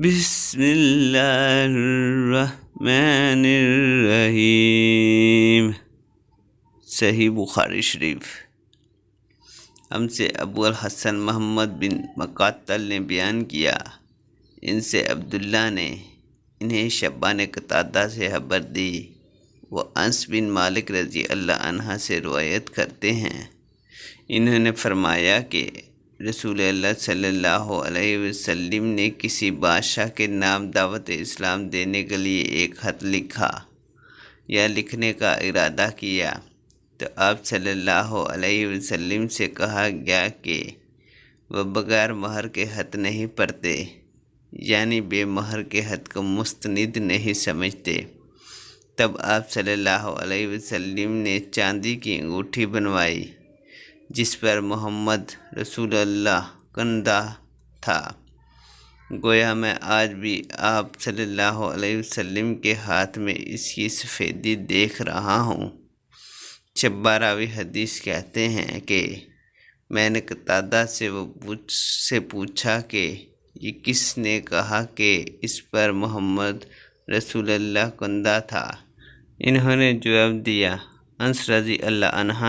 بسم اللہ الرحمن الرحیم۔ صحیح بخاری شریف۔ ہم سے ابو الحسن محمد بن مقاتل نے بیان کیا، ان سے عبداللہ نے انہیں شبان قتادہ سے خبر دی، وہ انس بن مالک رضی اللہ عنہ سے روایت کرتے ہیں، انہوں نے فرمایا کہ رسول اللہ صلی اللہ علیہ وسلم نے کسی بادشاہ کے نام دعوت اسلام دینے کے لیے ایک خط لکھا یا لکھنے کا ارادہ کیا، تو آپ صلی اللہ علیہ وسلم سے کہا گیا کہ وہ بغیر مہر کے خط نہیں پڑھتے، یعنی بے مہر کے خط کو مستند نہیں سمجھتے۔ تب آپ صلی اللہ علیہ وسلم نے چاندی کی انگوٹھی بنوائی جس پر محمد رسول اللہ کندہ تھا۔ گویا میں آج بھی آپ صلی اللہ علیہ وسلم کے ہاتھ میں اس کی سفیدی دیکھ رہا ہوں۔ شبہ راوی حدیث کہتے ہیں کہ میں نے قتادہ سے پوچھا کہ یہ کس نے کہا کہ اس پر محمد رسول اللہ کندہ تھا؟ انہوں نے جواب دیا، انس رضی اللہ عنہ